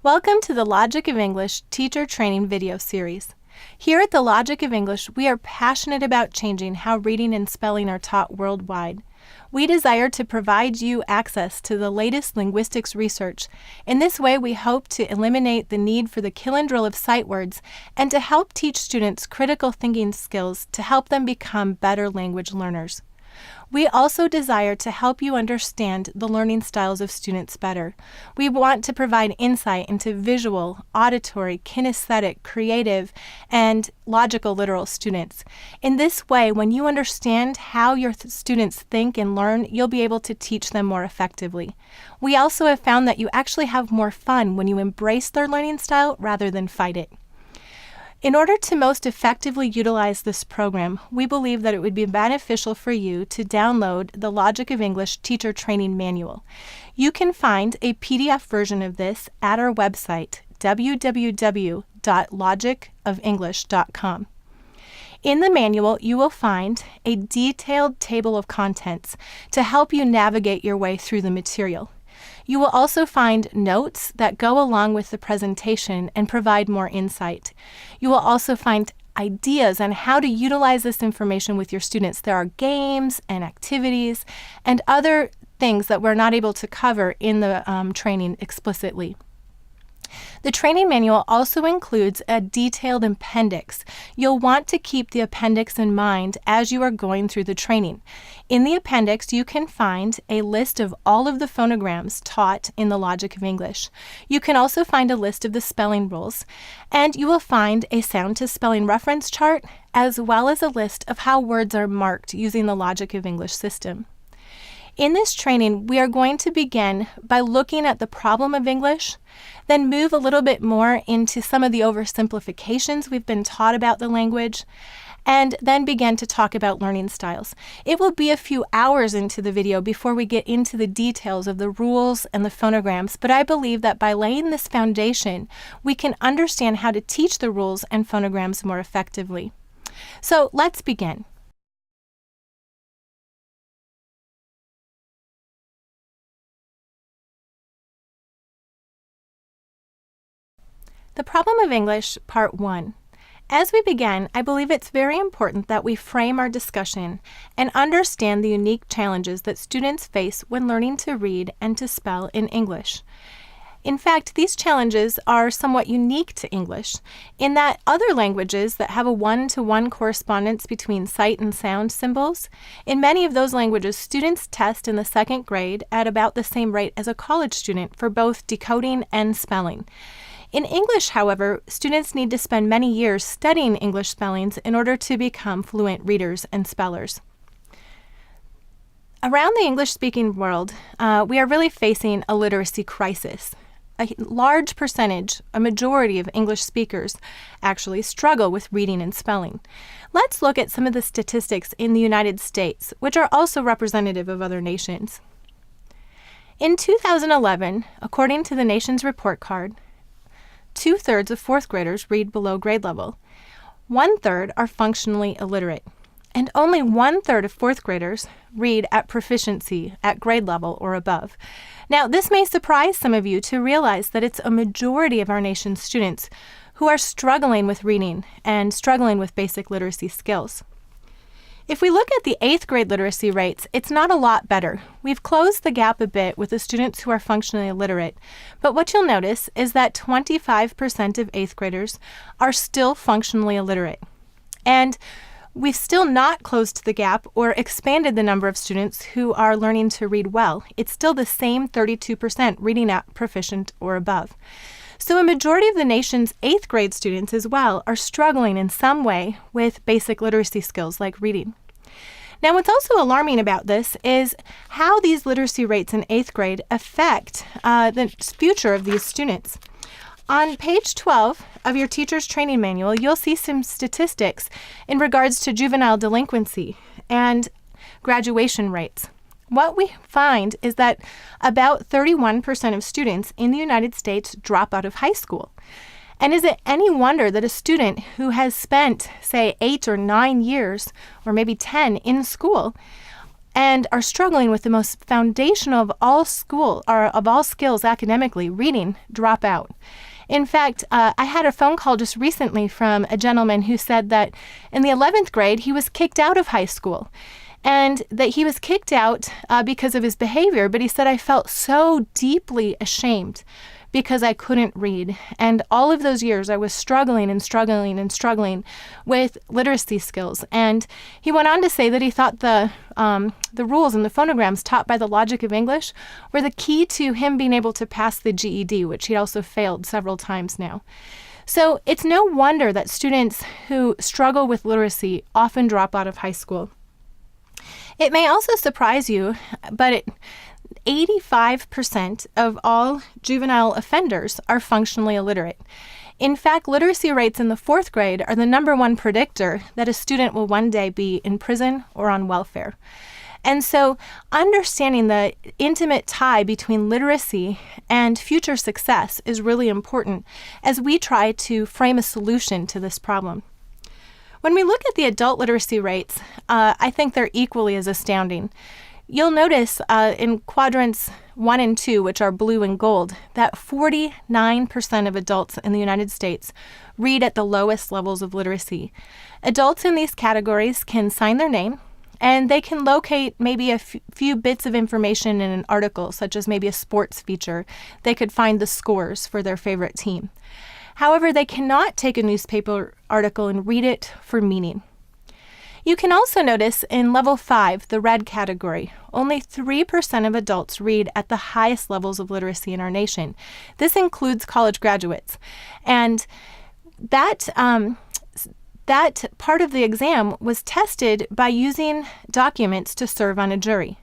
Welcome to the Logic of English Teacher Training video series. Here at the Logic of English, we are passionate about changing how reading and spelling are taught worldwide. We desire to provide you access to the latest linguistics research. In this way, we hope to eliminate the need for the kill and drill of sight words and to help teach students critical thinking skills to help them become better language learners. We also desire to help you understand the learning styles of students better. We want to provide insight into visual, auditory, kinesthetic, creative, and logical literal students. In this way, when you understand how your students think and learn, you'll be able to teach them more effectively. We also have found that you actually have more fun when you embrace their learning style rather than fight it. In order to most effectively utilize this program, we believe that it would be beneficial for you to download the Logic of English Teacher Training Manual. You can find a PDF version of this at our website, www.logicoфenglish.com. In the manual, you will find a detailed table of contents to help you navigate your way through the material. You will also find notes that go along with the presentation and provide more insight. You will also find ideas on how to utilize this information with your students. There are games and activities and other things that we're not able to cover in the training explicitly. The training manual also includes a detailed appendix. You'll want to keep the appendix in mind as you are going through the training. In the appendix, you can find a list of all of the phonograms taught in the Logic of English. You can also find a list of the spelling rules, and you will find a sound to spelling reference chart, as well as a list of how words are marked using the Logic of English system. In this training, we are going to begin by looking at the problem of English, then move a little bit more into some of the oversimplifications we've been taught about the language, and then begin to talk about learning styles. It will be a few hours into the video before we get into the details of the rules and the phonograms, but I believe that by laying this foundation, we can understand how to teach the rules and phonograms more effectively. So let's begin. The Problem of English, Part 1. As we begin, I believe it's very important that we frame our discussion and understand the unique challenges that students face when learning to read and to spell in English. In fact, these challenges are somewhat unique to English in that other languages that have a one-to-one correspondence between sight and sound symbols, in many of those languages, students test in the second grade at about the same rate as a college student for both decoding and spelling. In English, however, students need to spend many years studying English spellings in order to become fluent readers and spellers. Around the English-speaking world, we are really facing a literacy crisis. A large percentage, a majority of English speakers actually struggle with reading and spelling. Let's look at some of the statistics in the United States, which are also representative of other nations. In 2011, according to the nation's report card, 2/3 of fourth graders read below grade level. 1/3 are functionally illiterate. And only 1/3 of fourth graders read at proficiency at grade level or above. Now, this may surprise some of you to realize that it's a majority of our nation's students who are struggling with reading and struggling with basic literacy skills. If we look at the 8th grade literacy rates, it's not a lot better. We've closed the gap a bit with the students who are functionally illiterate, but what you'll notice is that 25% of 8th graders are still functionally illiterate. And we've still not closed the gap or expanded the number of students who are learning to read well. It's still the same 32% reading at proficient or above. So a majority of the nation's 8th grade students as well are struggling in some way with basic literacy skills like reading. Now, what's also alarming about this is how these literacy rates in 8th grade affect the future of these students. On page 12 of your teacher's training manual, you'll see some statistics in regards to juvenile delinquency and graduation rates. What we find is that about 31% of students in the United States drop out of high school. And is it any wonder that a student who has spent, say, 8 or 9 years, or maybe 10 in school, and are struggling with the most foundational of all skills academically, reading, drop out. In fact, I had a phone call just recently from a gentleman who said that in the 11th grade, he was kicked out of high school, and that he was kicked out because of his behavior. But he said, I felt so deeply ashamed because I couldn't read. And all of those years, I was struggling with literacy skills. And he went on to say that he thought the rules and the phonograms taught by the logic of English were the key to him being able to pass the GED, which he also failed several times now. So it's no wonder that students who struggle with literacy often drop out of high school. It may also surprise you, but 85% of all juvenile offenders are functionally illiterate. In fact, literacy rates in the 4th grade are the number one predictor that a student will one day be in prison or on welfare. And so understanding the intimate tie between literacy and future success is really important as we try to frame a solution to this problem. When we look at the adult literacy rates, I think they're equally as astounding. You'll notice in quadrants 1 and 2, which are blue and gold, that 49% of adults in the United States read at the lowest levels of literacy. Adults in these categories can sign their name, and they can locate maybe a few bits of information in an article, such as maybe a sports feature. They could find the scores for their favorite team. However, they cannot take a newspaper article and read it for meaning. You can also notice in level 5, the red category, only 3% of adults read at the highest levels of literacy in our nation. This includes college graduates. And that part of the exam was tested by using documents to serve on a jury.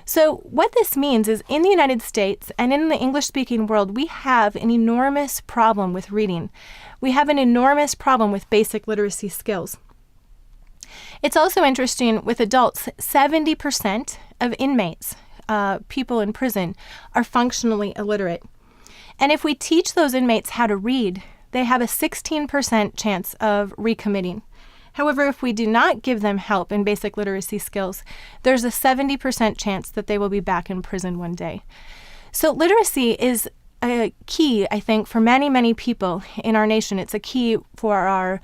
So what this means is in the United States and in the English-speaking world, we have an enormous problem with reading. We have an enormous problem with basic literacy skills. It's also interesting with adults, 70% of inmates, people in prison, are functionally illiterate. And if we teach those inmates how to read, they have a 16% chance of recommitting. However, if we do not give them help in basic literacy skills, there's a 70% chance that they will be back in prison one day. So literacy is a key, I think, for many, many people in our nation. It's a key for our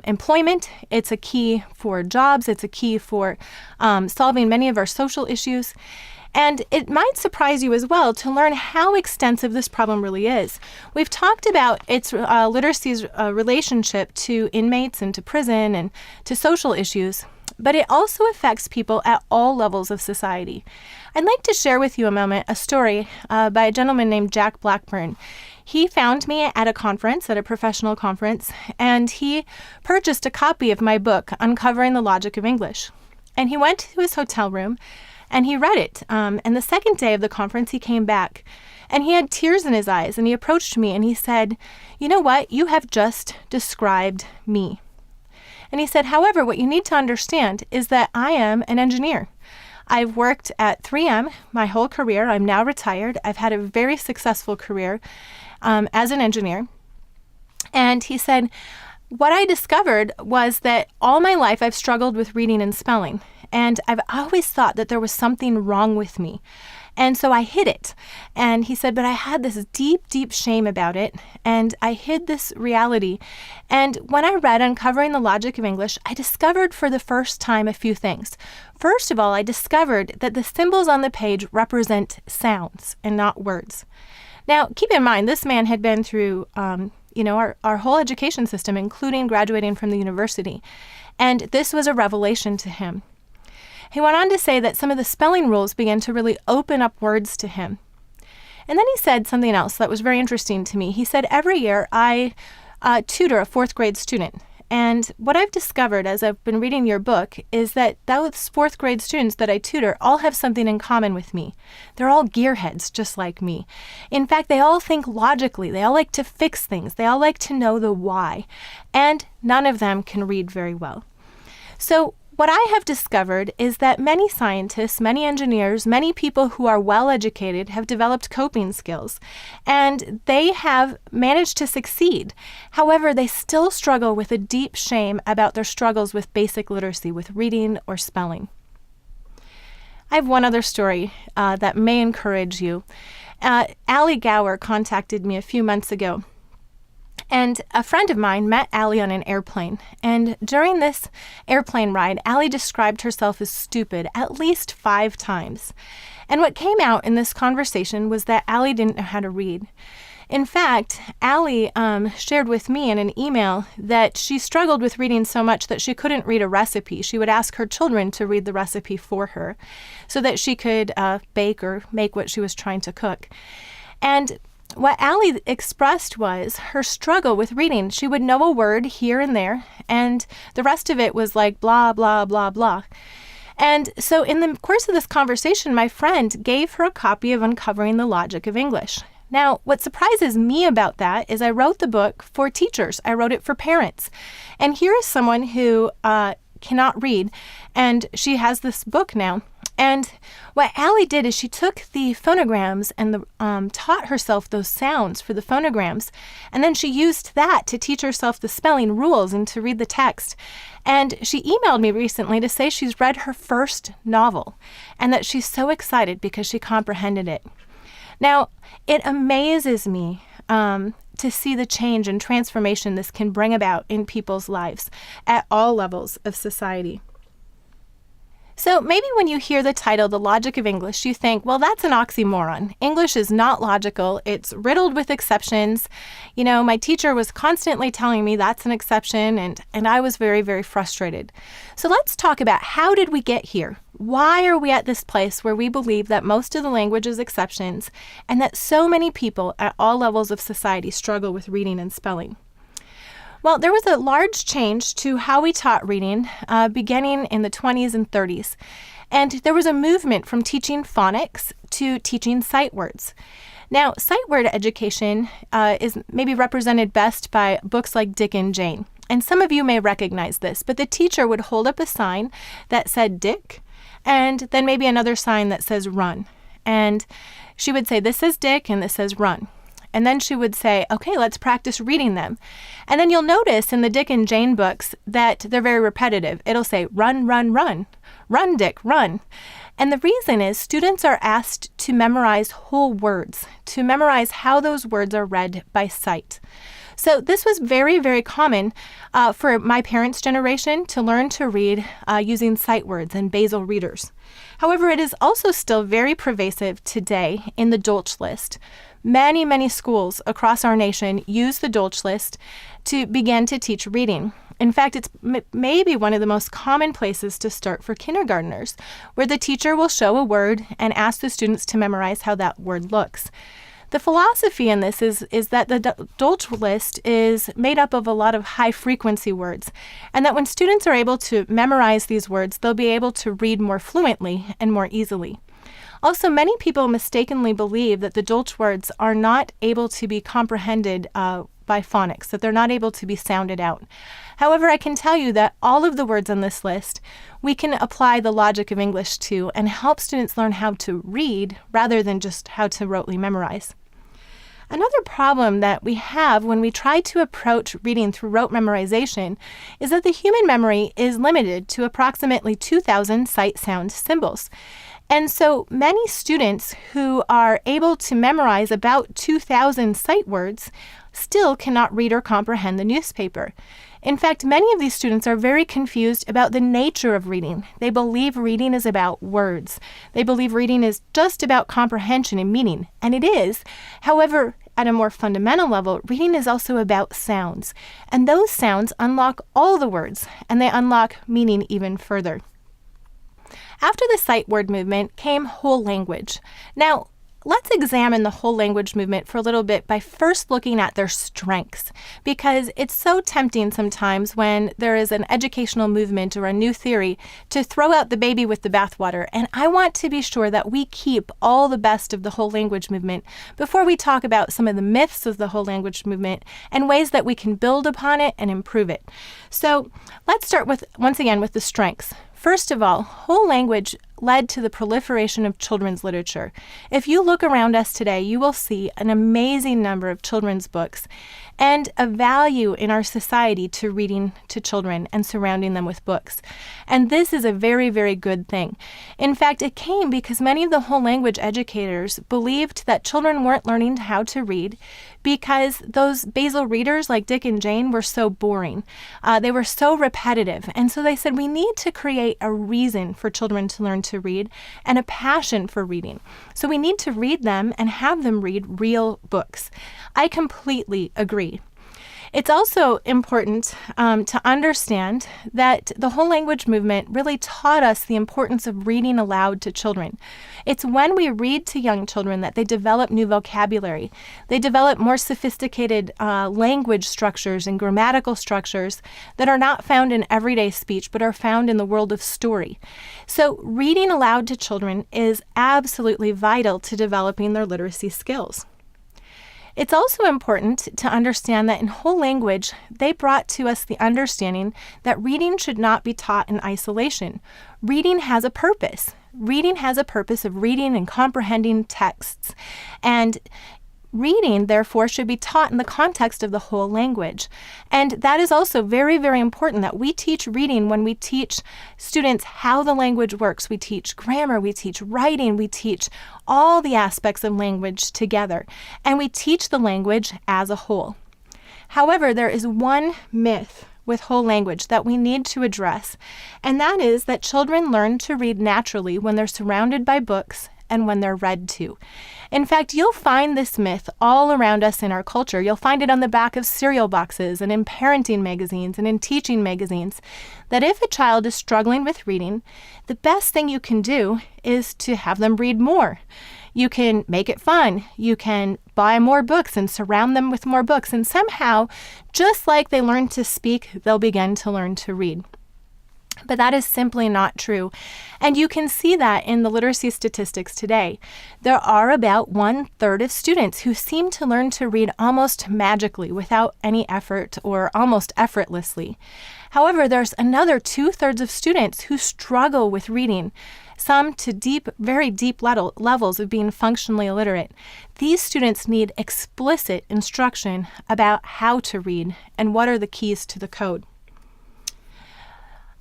employment. It's a key for jobs. It's a key for solving many of our social issues. And it might surprise you as well to learn how extensive this problem really is. We've talked about its literacy's relationship to inmates and to prison and to social issues, but it also affects people at all levels of society. I'd like to share with you a story by a gentleman named Jack Blackburn. He found me at a conference, at a professional conference, and he purchased a copy of my book, Uncovering the Logic of English. And he went to his hotel room and he read it. And the second day of the conference, he came back and he had tears in his eyes, and he approached me and he said, "You know what? You have just described me." And he said, "However, what you need to understand is that I am an engineer. I've worked at 3M my whole career. I'm now retired. I've had a very successful career as an engineer." And he said, "What I discovered was that all my life I've struggled with reading and spelling. And I've always thought that there was something wrong with me. And so I hid it." And he said, "But I had this deep, deep shame about it. And I hid this reality. And when I read Uncovering the Logic of English, I discovered for the first time a few things. First of all, I discovered that the symbols on the page represent sounds and not words." Now, keep in mind, this man had been through our whole education system, including graduating from the university. And this was a revelation to him. He went on to say that some of the spelling rules began to really open up words to him. And then he said something else that was very interesting to me. He said, "Every year I tutor a 4th grade student. And what I've discovered as I've been reading your book is that those 4th grade students that I tutor all have something in common with me. They're all gearheads, just like me. In fact, they all think logically. They all like to fix things. They all like to know the why. And none of them can read very well." So what I have discovered is that many scientists, many engineers, many people who are well educated have developed coping skills, and they have managed to succeed. However, they still struggle with a deep shame about their struggles with basic literacy, with reading or spelling. I have one other story that may encourage you. Allie Gower contacted me a few months ago. And a friend of mine met Allie on an airplane. And during this airplane ride, Allie described herself as stupid at least 5 times. And what came out in this conversation was that Allie didn't know how to read. In fact, Allie shared with me in an email that she struggled with reading so much that she couldn't read a recipe. She would ask her children to read the recipe for her so that she could bake or make what she was trying to cook. And what Allie expressed was her struggle with reading. She would know a word here and there, and the rest of it was like blah, blah, blah, blah. And so in the course of this conversation, my friend gave her a copy of Uncovering the Logic of English. Now, what surprises me about that is I wrote the book for teachers. I wrote it for parents. And here is someone who cannot read, and she has this book now. And what Allie did is she took the phonograms and taught herself those sounds for the phonograms. And then she used that to teach herself the spelling rules and to read the text. And she emailed me recently to say she's read her first novel and that she's so excited because she comprehended it. Now, it amazes me to see the change and transformation this can bring about in people's lives at all levels of society. So maybe when you hear the title, The Logic of English, you think, well, that's an oxymoron. English is not logical. It's riddled with exceptions. You know, my teacher was constantly telling me that's an exception, and I was very, very frustrated. So let's talk about how did we get here? Why are we at this place where we believe that most of the language is exceptions and that so many people at all levels of society struggle with reading and spelling? Well, there was a large change to how we taught reading beginning in the 20s and 30s. And there was a movement from teaching phonics to teaching sight words. Now, sight word education is maybe represented best by books like Dick and Jane. And some of you may recognize this, but the teacher would hold up a sign that said Dick, and then maybe another sign that says run. And she would say, this says Dick and this says run. And then she would say, okay, let's practice reading them. And then you'll notice in the Dick and Jane books that they're very repetitive. It'll say, run, run, run. Run, Dick, run. And the reason is students are asked to memorize whole words, to memorize how those words are read by sight. So this was very, very common for my parents' generation to learn to read using sight words and basal readers. However, it is also still very pervasive today in the Dolch list. Many, many schools across our nation use the Dolch list to begin to teach reading. In fact, it's maybe one of the most common places to start for kindergartners, where the teacher will show a word and ask the students to memorize how that word looks. The philosophy in this is that the Dolch list is made up of a lot of high-frequency words, and that when students are able to memorize these words, they'll be able to read more fluently and more easily. Also, many people mistakenly believe that the Dolch words are not able to be comprehended by phonics, that they're not able to be sounded out. However, I can tell you that all of the words on this list, we can apply the logic of English to and help students learn how to read rather than just how to rotely memorize. Another problem that we have when we try to approach reading through rote memorization is that the human memory is limited to approximately 2,000 sight, sound, symbols. And so many students who are able to memorize about 2,000 sight words still cannot read or comprehend the newspaper. In fact, many of these students are very confused about the nature of reading. They believe reading is about words. They believe reading is just about comprehension and meaning, and it is. However, at a more fundamental level, reading is also about sounds, and those sounds unlock all the words, and they unlock meaning even further. After the sight word movement came whole language. Now, let's examine the whole language movement for a little bit by first looking at their strengths, because it's so tempting sometimes when there is an educational movement or a new theory to throw out the baby with the bathwater. And I want to be sure that we keep all the best of the whole language movement before we talk about some of the myths of the whole language movement and ways that we can build upon it and improve it. So let's start with, once again, with the strengths. First of all, whole language led to the proliferation of children's literature. If you look around us today, you will see an amazing number of children's books and a value in our society to reading to children and surrounding them with books. And this is a very, very good thing. In fact, it came because many of the whole language educators believed that children weren't learning how to read because those basal readers like Dick and Jane were so boring. They were so repetitive. And so they said we need to create a reason for children to learn to read and a passion for reading. So we need to read them and have them read real books. I completely agree. It's also important to understand that the whole language movement really taught us the importance of reading aloud to children. It's when we read to young children that they develop new vocabulary. They develop more sophisticated language structures and grammatical structures that are not found in everyday speech but are found in the world of story. So reading aloud to children is absolutely vital to developing their literacy skills. It's also important to understand that in whole language, they brought to us the understanding that reading should not be taught in isolation. Reading has a purpose. Reading has a purpose of reading and comprehending texts. And reading, therefore, should be taught in the context of the whole language. And that is also very, very important that we teach reading when we teach students how the language works. We teach grammar, we teach writing, we teach all the aspects of language together. And we teach the language as a whole. However, there is one myth with whole language that we need to address, and that is that children learn to read naturally when they're surrounded by books and when they're read to. In fact, you'll find this myth all around us in our culture. You'll find it on the back of cereal boxes and in parenting magazines and in teaching magazines, that if a child is struggling with reading, the best thing you can do is to have them read more. You can make it fun. You can buy more books and surround them with more books. And somehow, just like they learn to speak, they'll begin to learn to read. But that is simply not true. And you can see that in the literacy statistics today. There are about 1/3 of students who seem to learn to read almost magically without any effort or almost effortlessly. However, there's another 2/3 of students who struggle with reading, some to deep, very deep levels of being functionally illiterate. These students need explicit instruction about how to read and what are the keys to the code.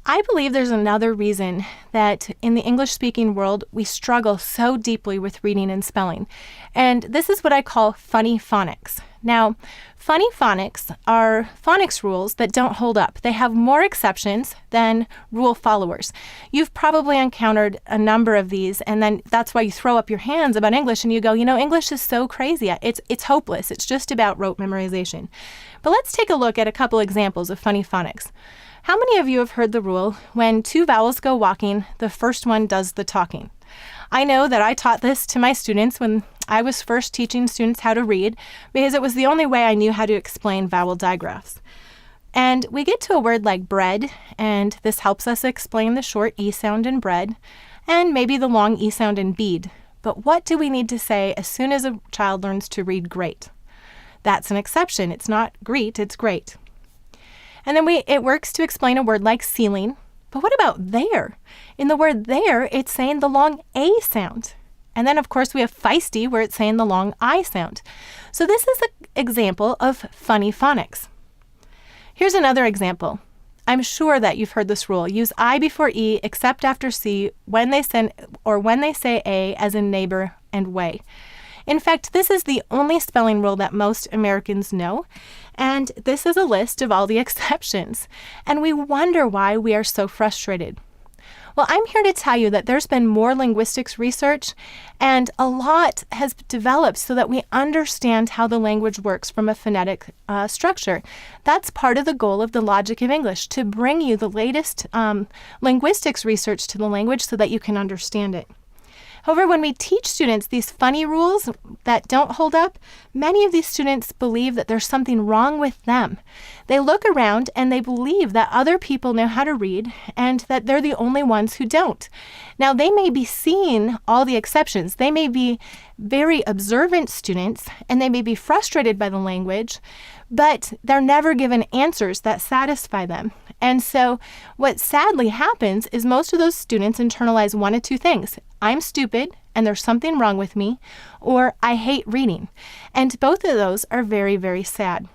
I believe there's another reason that in the English-speaking world, we struggle so deeply with reading and spelling. And this is what I call funny phonics. Now, funny phonics are phonics rules that don't hold up. They have more exceptions than rule followers. You've probably encountered a number of these, and then that's why you throw up your hands about English and you go, English is so crazy. It's hopeless. It's just about rote memorization. But let's take a look at a couple examples of funny phonics. How many of you have heard the rule, when two vowels go walking, the first one does the talking? I know that I taught this to my students when I was first teaching students how to read because it was the only way I knew how to explain vowel digraphs. And we get to a word like bread, and this helps us explain the short E sound in bread and maybe the long E sound in bead. But what do we need to say as soon as a child learns to read great? That's an exception. It's not greet, it's great. And then it works to explain a word like ceiling. But what about there? In the word there, it's saying the long A sound. And then, of course, we have feisty, where it's saying the long I sound. So this is an example of funny phonics. Here's another example. I'm sure that you've heard this rule. Use I before E except after C when they say A, as in neighbor and way. In fact, this is the only spelling rule that most Americans know, and this is a list of all the exceptions, and we wonder why we are so frustrated. Well, I'm here to tell you that there's been more linguistics research, and a lot has developed so that we understand how the language works from a phonetic structure. That's part of the goal of the Logic of English, to bring you the latest linguistics research to the language so that you can understand it. However, when we teach students these funny rules that don't hold up, many of these students believe that there's something wrong with them. They look around and they believe that other people know how to read and that they're the only ones who don't. Now, they may be seeing all the exceptions. They may be very observant students and they may be frustrated by the language, but they're never given answers that satisfy them. And so what sadly happens is most of those students internalize one of two things. I'm stupid and there's something wrong with me, or I hate reading. And both of those are very, very sad.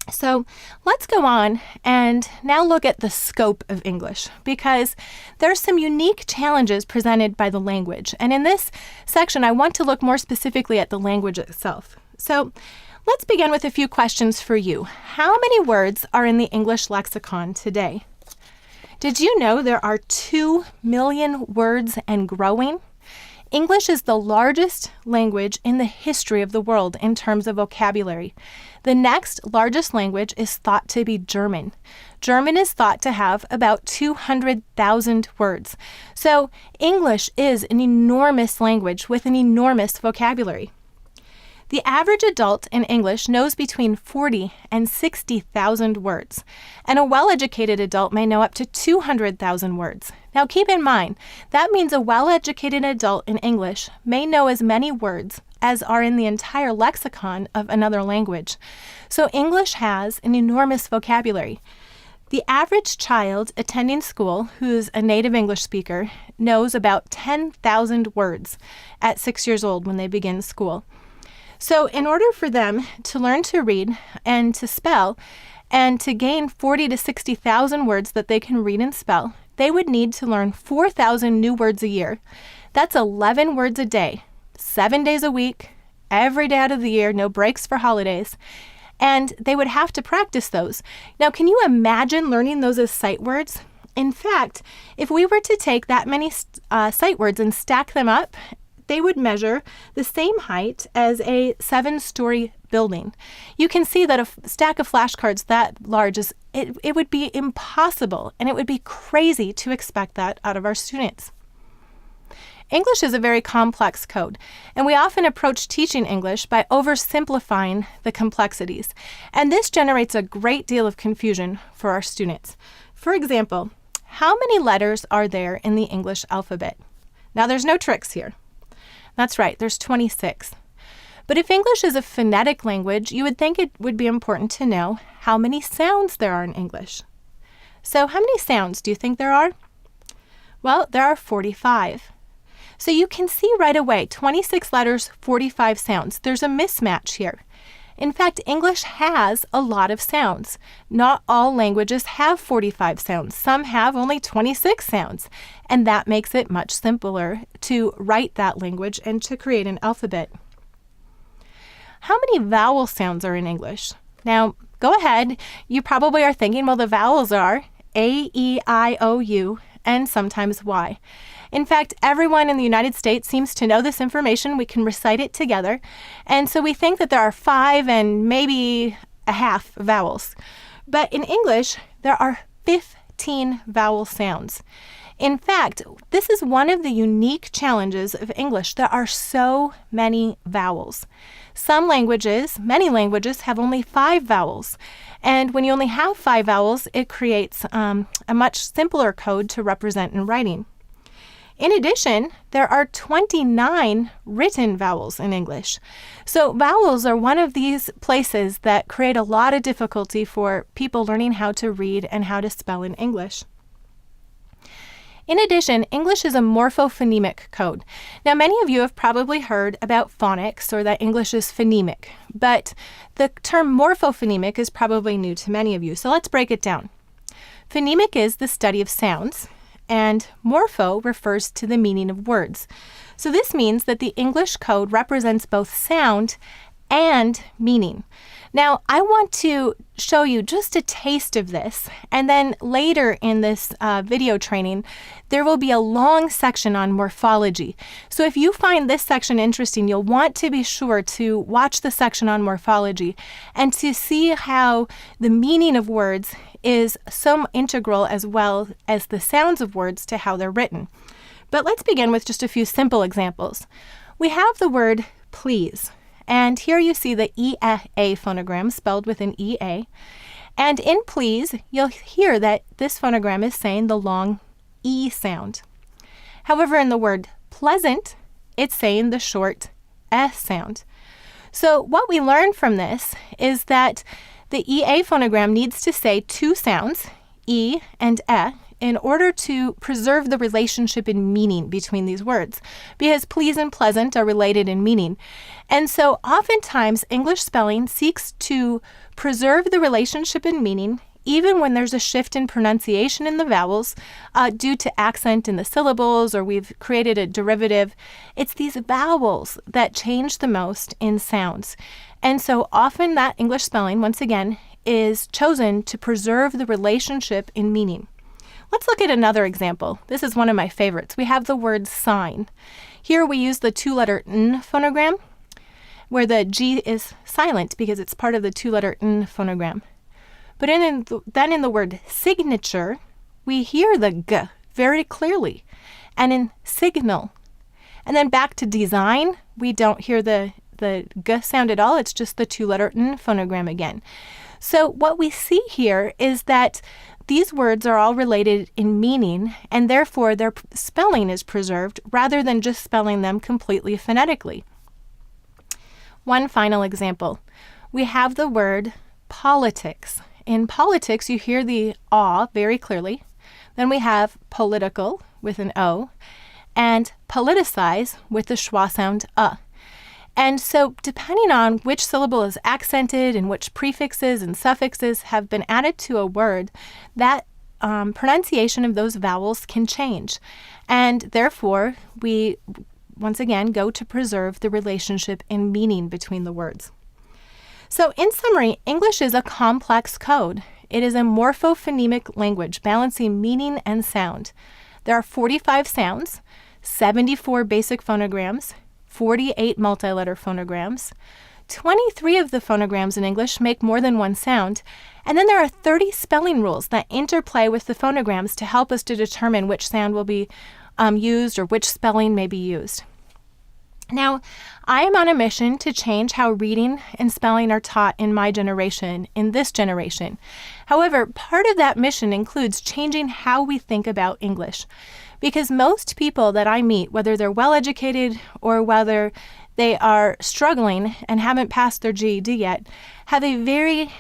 So let's go on and now look at the scope of English, because there's some unique challenges presented by the language. And in this section, I want to look more specifically at the language itself. So let's begin with a few questions for you. How many words are in the English lexicon today? Did you know there are 2 million words and growing? English is the largest language in the history of the world in terms of vocabulary. The next largest language is thought to be German. German is thought to have about 200,000 words. So English is an enormous language with an enormous vocabulary. The average adult in English knows between 40 and 60,000 words, and a well-educated adult may know up to 200,000 words. Now keep in mind, that means a well-educated adult in English may know as many words as are in the entire lexicon of another language. So English has an enormous vocabulary. The average child attending school who's a native English speaker knows about 10,000 words at 6 years old when they begin school. So in order for them to learn to read and to spell and to gain 40 to 60,000 words that they can read and spell, they would need to learn 4,000 new words a year. That's 11 words a day, 7 days a week, every day out of the year, no breaks for holidays. And they would have to practice those. Now, can you imagine learning those as sight words? In fact, if we were to take that many sight words and stack them up, they would measure the same height as a 7-story building. You can see that a stack of flashcards that large it would be impossible, and it would be crazy to expect that out of our students. English is a very complex code, and we often approach teaching English by oversimplifying the complexities, and this generates a great deal of confusion for our students. For example, how many letters are there in the English alphabet? Now, there's no tricks here. That's right, there's 26. But if English is a phonetic language, you would think it would be important to know how many sounds there are in English. So how many sounds do you think there are? Well, there are 45. So you can see right away, 26 letters, 45 sounds. There's a mismatch here. In fact, English has a lot of sounds. Not all languages have 45 sounds. Some have only 26 sounds, and that makes it much simpler to write that language and to create an alphabet. How many vowel sounds are in English? Now, go ahead. You probably are thinking, well, the vowels are A, E, I, O, U, and sometimes Y. In fact, everyone in the United States seems to know this information. We can recite it together. And so we think that there are 5 and maybe a half vowels. But in English, there are 15 vowel sounds. In fact, this is one of the unique challenges of English. There are so many vowels. Some languages, many languages, have only 5 vowels. And when you only have 5 vowels, it creates a much simpler code to represent in writing. In addition, there are 29 written vowels in English. So vowels are one of these places that create a lot of difficulty for people learning how to read and how to spell in English. In addition, English is a morphophonemic code. Now, many of you have probably heard about phonics or that English is phonemic, but the term morphophonemic is probably new to many of you. So let's break it down. Phonemic is the study of sounds, and morpho refers to the meaning of words. So this means that the English code represents both sound and meaning. Now, I want to show you just a taste of this, and then later in this video training, there will be a long section on morphology. So if you find this section interesting, you'll want to be sure to watch the section on morphology and to see how the meaning of words is so integral as well as the sounds of words to how they're written. But let's begin with just a few simple examples. We have the word please. And here you see the E-A phonogram spelled with an E-A. And in please, you'll hear that this phonogram is saying the long E sound. However, in the word pleasant, it's saying the short S sound. So what we learn from this is that the EA phonogram needs to say two sounds, E and E, in order to preserve the relationship in meaning between these words, because please and pleasant are related in meaning. And so oftentimes English spelling seeks to preserve the relationship in meaning even when there's a shift in pronunciation in the vowels due to accent in the syllables, or we've created a derivative. It's these vowels that change the most in sounds. And so often that English spelling, once again, is chosen to preserve the relationship in meaning. Let's look at another example. This is one of my favorites. We have the word sign. Here we use the two-letter N phonogram, where the G is silent because it's part of the two-letter N phonogram. But then in the word signature, we hear the G very clearly, and in signal. And then back to design, we don't hear the G sound at all. It's just the two-letter N phonogram again. So what we see here is that these words are all related in meaning, and therefore their spelling is preserved rather than just spelling them completely phonetically. One final example. We have the word politics. In politics, you hear the aw very clearly. Then we have political with an O, and politicize with the schwa sound And so depending on which syllable is accented and which prefixes and suffixes have been added to a word, that pronunciation of those vowels can change. And therefore, we once again go to preserve the relationship in meaning between the words. So in summary, English is a complex code. It is a morphophonemic language balancing meaning and sound. There are 45 sounds, 74 basic phonograms, 48 multiletter phonograms. 23 of the phonograms in English make more than one sound. And then there are 30 spelling rules that interplay with the phonograms to help us to determine which sound will be used or which spelling may be used. Now, I am on a mission to change how reading and spelling are taught in my generation, in this generation. However, part of that mission includes changing how we think about English. Because most people that I meet, whether they're well-educated or whether they are struggling and haven't passed their GED yet, have a very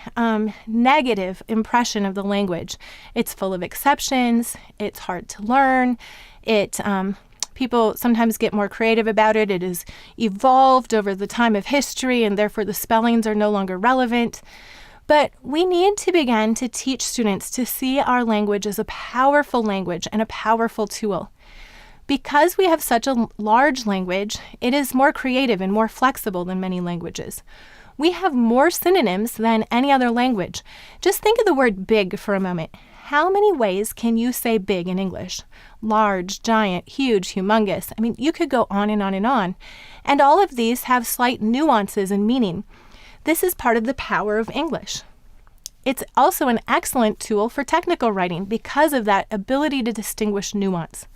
negative impression of the language. It's full of exceptions. It's hard to learn. People sometimes get more creative about it. It has evolved over the time of history, and therefore the spellings are no longer relevant. But we need to begin to teach students to see our language as a powerful language and a powerful tool. Because we have such a large language, it is more creative and more flexible than many languages. We have more synonyms than any other language. Just think of the word big for a moment. How many ways can you say big in English? Large, giant, huge, humongous. I mean, you could go on and on and on. And all of these have slight nuances in meaning. This is part of the power of English. It's also an excellent tool for technical writing because of that ability to distinguish nuance.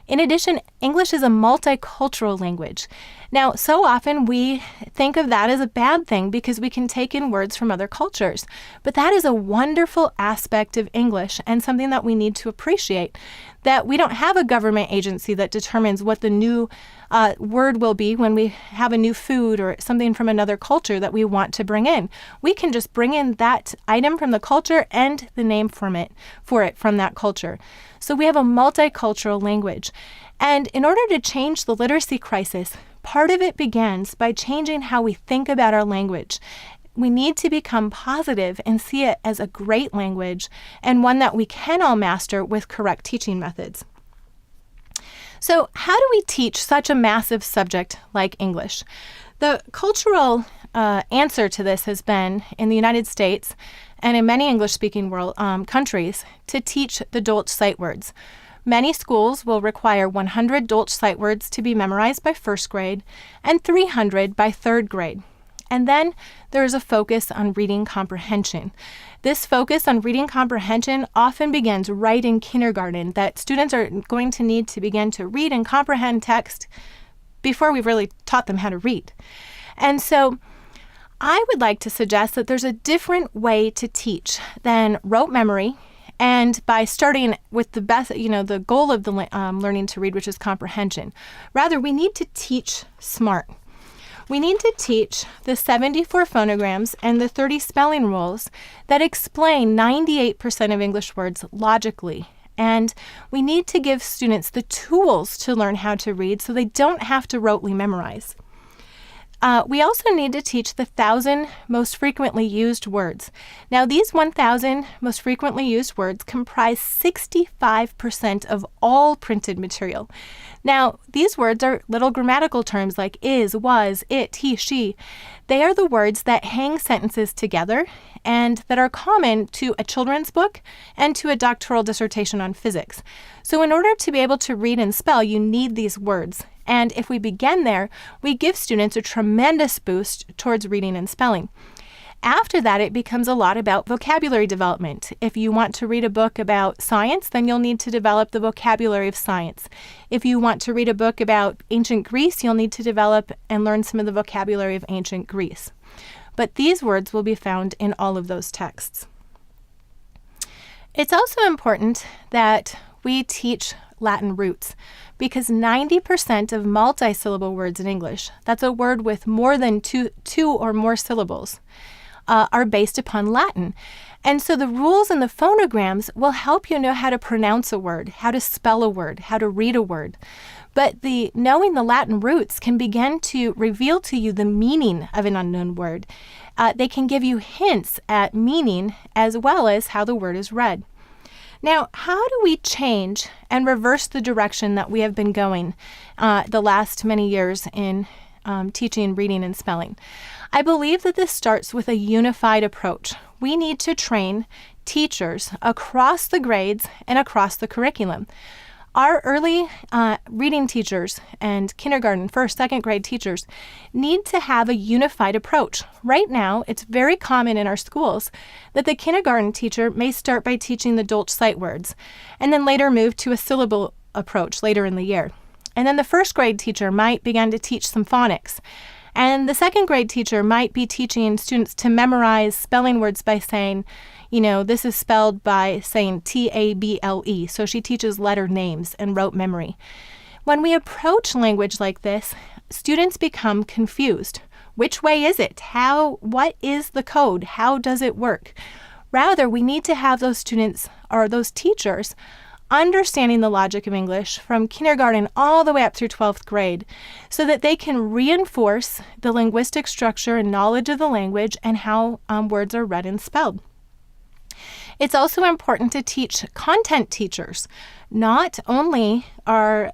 In addition, English is a multicultural language. Now, so often we think of that as a bad thing because we can take in words from other cultures. But that is a wonderful aspect of English and something that we need to appreciate, that we don't have a government agency that determines what the new word will be when we have a new food or something from another culture that we want to bring in. We can just bring in that item from the culture and the name for it from that culture. So we have a multicultural language. And in order to change the literacy crisis, part of it begins by changing how we think about our language. We need to become positive and see it as a great language and one that we can all master with correct teaching methods. So how do we teach such a massive subject like English? The cultural answer to this has been, in the United States and in many English-speaking countries, to teach the Dolch sight words. Many schools will require 100 Dolch sight words to be memorized by first grade and 300 by third grade. And then there is a focus on reading comprehension. This focus on reading comprehension often begins right in kindergarten, that students are going to need to begin to read and comprehend text before we've really taught them how to read. And so I would like to suggest that there's a different way to teach than rote memory, and by starting with the best, the goal of the learning to read, which is comprehension. Rather, we need to teach smart. We need to teach the 74 phonograms and the 30 spelling rules that explain 98% of English words logically. And we need to give students the tools to learn how to read so they don't have to rotely memorize. We also need to teach the 1,000 most frequently used words. Now, these 1,000 most frequently used words comprise 65% of all printed material. Now, these words are little grammatical terms like is, was, it, he, she. They are the words that hang sentences together and that are common to a children's book and to a doctoral dissertation on physics. So in order to be able to read and spell, you need these words. And if we begin there, we give students a tremendous boost towards reading and spelling. After that, it becomes a lot about vocabulary development. If you want to read a book about science, then you'll need to develop the vocabulary of science. If you want to read a book about ancient Greece, you'll need to develop and learn some of the vocabulary of ancient Greece. But these words will be found in all of those texts. It's also important that we teach Latin roots because 90% of multisyllable words in English, that's a word with more than two or more syllables, are based upon Latin. And so the rules and the phonograms will help you know how to pronounce a word, how to spell a word, how to read a word. But knowing the Latin roots can begin to reveal to you the meaning of an unknown word. They can give you hints at meaning as well as how the word is read. Now, how do we change and reverse the direction that we have been going the last many years in teaching reading and spelling? I believe that this starts with a unified approach. We need to train teachers across the grades and across the curriculum. Our early reading teachers and kindergarten, first, second grade teachers need to have a unified approach. Right now, it's very common in our schools that the kindergarten teacher may start by teaching the Dolch sight words and then later move to a syllable approach later in the year. And then the first grade teacher might begin to teach some phonics. And the second grade teacher might be teaching students to memorize spelling words by saying, this is spelled by saying T-A-B-L-E. So she teaches letter names and rote memory. When we approach language like this, students become confused. Which way is it? What is the code? How does it work? Rather, we need to have those students or those teachers understanding the logic of English from kindergarten all the way up through 12th grade so that they can reinforce the linguistic structure and knowledge of the language and how words are read and spelled. It's also important to teach content teachers, not only our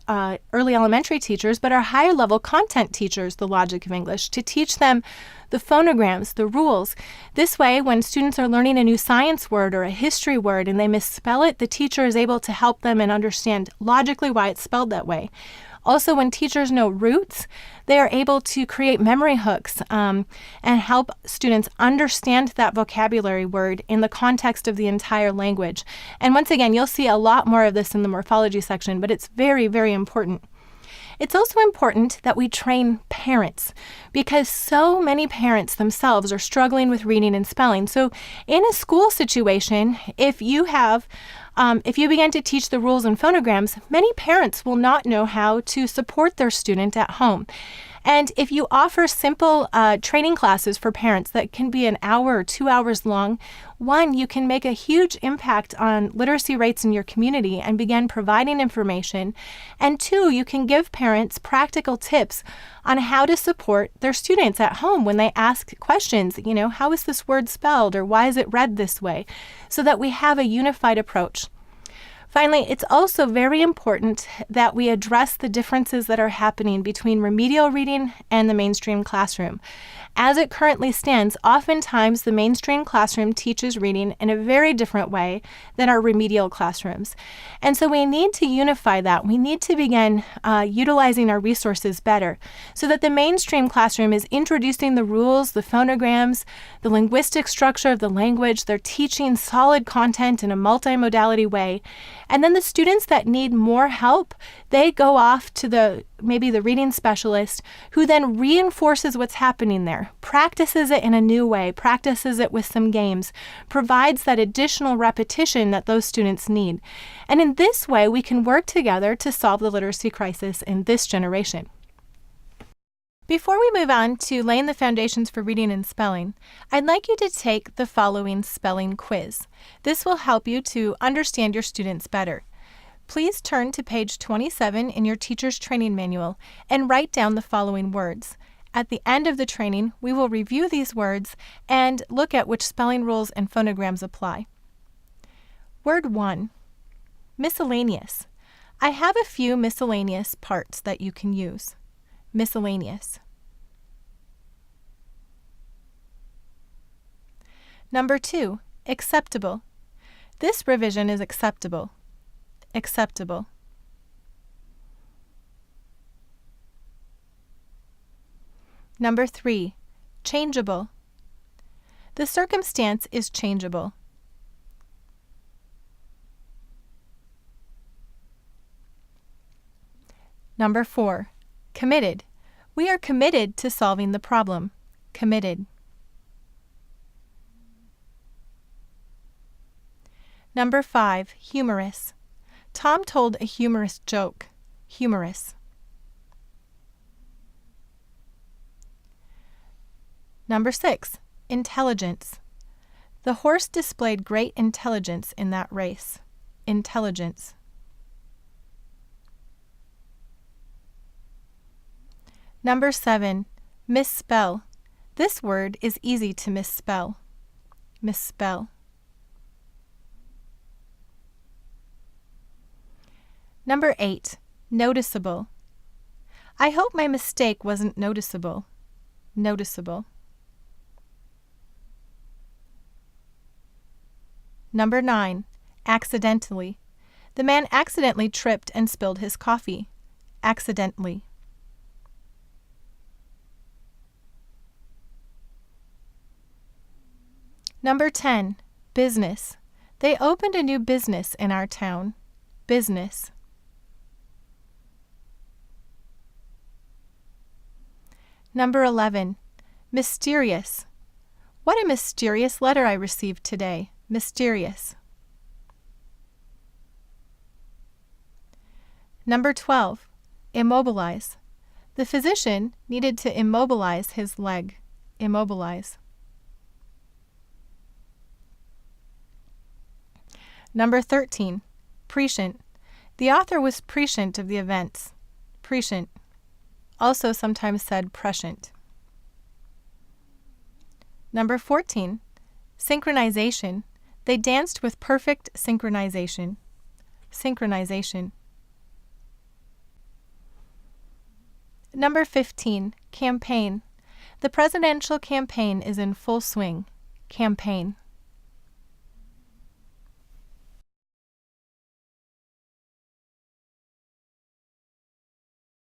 early elementary teachers, but our higher level content teachers, the logic of English, to teach them the phonograms, the rules. This way, when students are learning a new science word or a history word and they misspell it, the teacher is able to help them and understand logically why it's spelled that way. Also, when teachers know roots, they are able to create memory hooks and help students understand that vocabulary word in the context of the entire language. And once again, you'll see a lot more of this in the morphology section, but it's very, very important. It's also important that we train parents because so many parents themselves are struggling with reading and spelling. So in a school situation, if you begin to teach the rules and phonograms, many parents will not know how to support their student at home. And if you offer simple training classes for parents that can be an hour or 2 hours long, one, you can make a huge impact on literacy rates in your community and begin providing information. And two, you can give parents practical tips on how to support their students at home when they ask questions. How is this word spelled or why is it read this way? So that we have a unified approach. Finally, it's also very important that we address the differences that are happening between remedial reading and the mainstream classroom. As it currently stands, oftentimes the mainstream classroom teaches reading in a very different way than our remedial classrooms. And so we need to unify that. We need to begin utilizing our resources better so that the mainstream classroom is introducing the rules, the phonograms, the linguistic structure of the language. They're teaching solid content in a multimodality way. And then the students that need more help, they go off to maybe the reading specialist who then reinforces what's happening there, practices it in a new way, practices it with some games, provides that additional repetition that those students need. And in this way, we can work together to solve the literacy crisis in this generation. Before we move on to laying the foundations for reading and spelling, I'd like you to take the following spelling quiz. This will help you to understand your students better. Please turn to page 27 in your teacher's training manual and write down the following words. At the end of the training, we will review these words and look at which spelling rules and phonograms apply. Word 1. Miscellaneous. I have a few miscellaneous parts that you can use. Miscellaneous. Number 2, acceptable. This revision is acceptable. Acceptable. Number 3, changeable. The circumstance is changeable. Number 4, committed. We are committed to solving the problem. Committed. Number 5, humorous. Tom told a humorous joke. Humorous. Number 6, intelligence. The horse displayed great intelligence in that race. Intelligence. Number 7, misspell. This word is easy to misspell. Misspell. Number 8, noticeable. I hope my mistake wasn't noticeable. Noticeable. Number 9, accidentally. The man accidentally tripped and spilled his coffee. Accidentally. Number 10, business. They opened a new business in our town. Business. Number 11, mysterious. What a mysterious letter I received today. Mysterious. Number 12, immobilize. The physician needed to immobilize his leg. Immobilize. Number 13, prescient. The author was prescient of the events. Prescient. Also sometimes said prescient. Number 14, synchronization. They danced with perfect synchronization. Synchronization. Number 15, campaign. The presidential campaign is in full swing. Campaign.